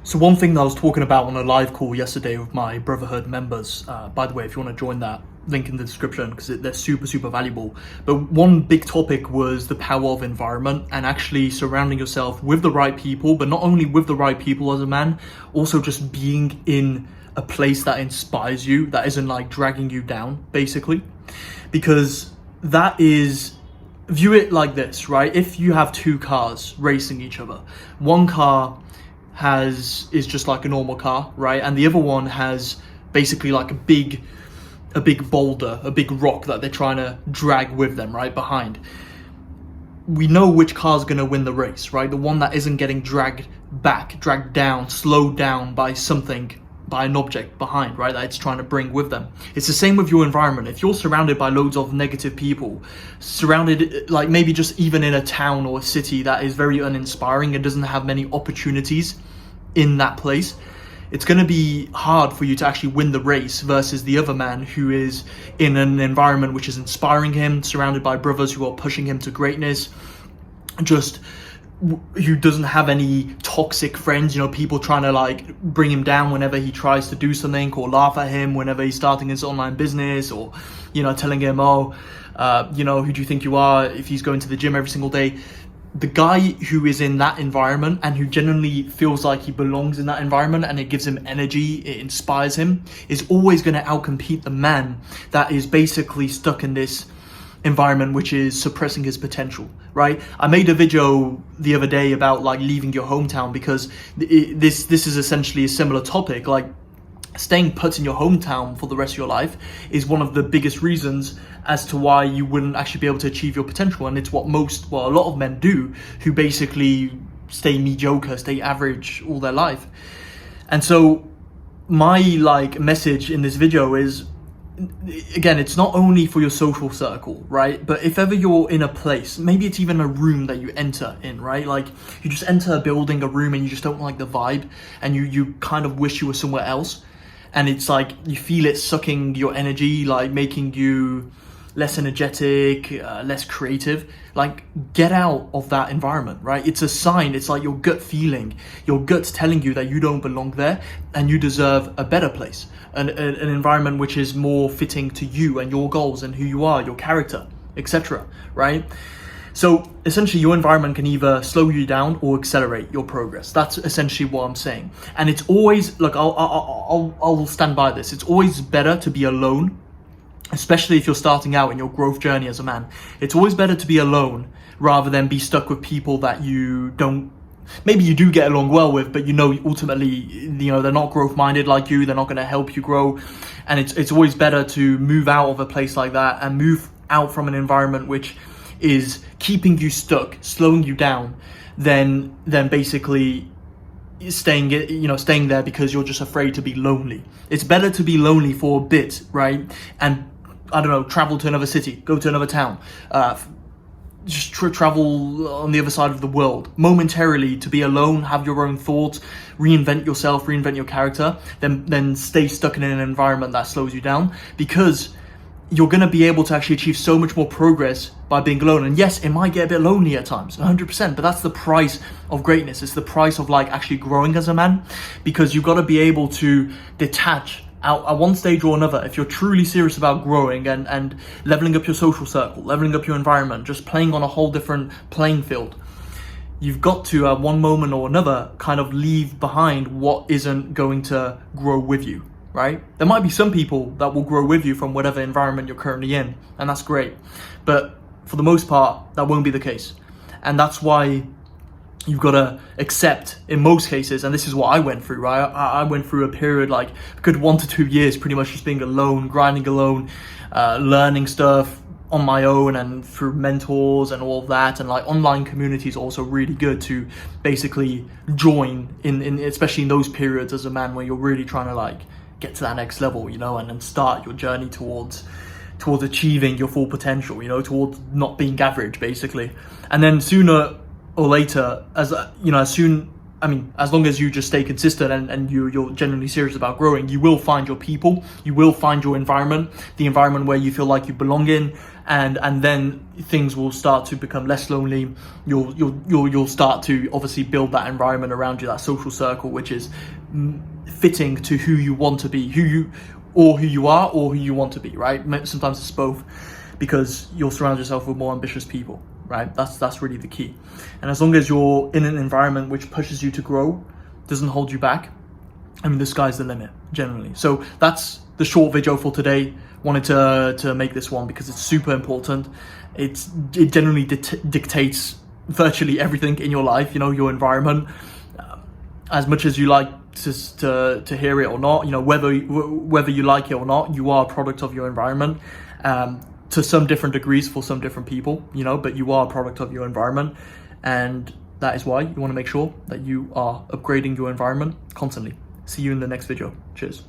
So one thing that I was talking about on a live call yesterday with my Brotherhood members, by the way, if you want to join that, link in the description because they're super valuable. But one big topic was the power of environment and actually surrounding yourself with the right people, but not only with the right people as a man, also just being in a place that inspires you, that isn't like dragging you down, basically. Because that is, view it like this, right? If you have two cars racing each other, one car is just like a normal car, right? And the other one has basically like a big boulder, a big rock that they're trying to drag with them, right, behind. We know which car's going to win the race, right? The one that isn't getting dragged back, dragged down, slowed down by something, by an object behind, right, that it's trying to bring with them. It's the same with your environment. If you're surrounded by loads of negative people, surrounded like maybe just even in a town or a city that is very uninspiring and doesn't have many opportunities in that place, it's going to be hard for you to actually win the race versus the other man who is in an environment which is inspiring him, surrounded by brothers who are pushing him to greatness, just who doesn't have any toxic friends, people trying to like bring him down whenever he tries to do something, or laugh at him whenever he's starting his online business, or telling him, who do you think you are, if he's going to the gym every single day. The guy who is in that environment and who genuinely feels like he belongs in that environment and it gives him energy, it inspires him, is always going to outcompete the man that is basically stuck in this environment which is suppressing his potential, right? I made a video the other day about like leaving your hometown, because this is essentially a similar topic. Like, staying put in your hometown for the rest of your life is one of the biggest reasons as to why you wouldn't actually be able to achieve your potential. And it's what a lot of men do, who basically stay mediocre, stay average all their life. And so my message in this video is, again, it's not only for your social circle, right? But if ever you're in a place, maybe it's even a room that you enter in, right? Like, you just enter a building, a room, and you just don't like the vibe, and you kind of wish you were somewhere else. And it's like, you feel it sucking your energy, like making you less energetic, less creative. Like, get out of that environment, right? It's a sign. It's like your gut feeling. Your gut's telling you that you don't belong there and you deserve a better place. An environment which is more fitting to you and your goals and who you are, your character, etc., right? So essentially, your environment can either slow you down or accelerate your progress. That's essentially what I'm saying. And it's always, look, I'll stand by this. It's always better to be alone, especially if you're starting out in your growth journey as a man. It's always better to be alone rather than be stuck with people that you don't, maybe you do get along well with, but ultimately, they're not growth minded like you. They're not going to help you grow. And it's always better to move out of a place like that and move out from an environment which is keeping you stuck, slowing you down, than basically staying there because you're just afraid to be lonely. It's better to be lonely for a bit, right? And I don't know, travel to another city, go to another town, just travel on the other side of the world momentarily, to be alone, have your own thoughts, reinvent yourself, reinvent your character, then stay stuck in an environment that slows you down, because you're going to be able to actually achieve so much more progress by being alone. And yes, it might get a bit lonely at times, 100%, but that's the price of greatness. It's the price of actually growing as a man, because you've got to be able to detach out at one stage or another. If you're truly serious about growing and leveling up your social circle, leveling up your environment, just playing on a whole different playing field, you've got to at one moment or another kind of leave behind what isn't going to grow with you. Right? There might be some people that will grow with you from whatever environment you're currently in, and that's great. But for the most part, that won't be the case. And that's why you've got to accept, in most cases, and this is what I went through, right? I went through a period, like a good 1 to 2 years, pretty much just being alone, grinding alone, learning stuff on my own and through mentors and all of that. And online communities are also really good to basically join in, especially in those periods as a man where you're really trying to get to that next level, and then start your journey towards achieving your full potential, towards not being average, basically. And then sooner or later, as soon I mean, as long as you just stay consistent and you're genuinely serious about growing, you will find your people, you will find your environment, the environment where you feel like you belong in, and then things will start to become less lonely. You'll start to obviously build that environment around you, that social circle, which is fitting to who you want to be, who you are, or who you want to be, right? Sometimes it's both, because you'll surround yourself with more ambitious people, right? That's really the key. And as long as you're in an environment which pushes you to grow, doesn't hold you back, I mean, the sky's the limit, generally. So that's the short video for today. Wanted to make this one because it's super important. It generally dictates virtually everything in your life, your environment. As much as you like to hear it or not, whether you like it or not, you are a product of your environment. To some different degrees for some different people, but you are a product of your environment, and that is why you want to make sure that you are upgrading your environment constantly. See you in the next video. Cheers.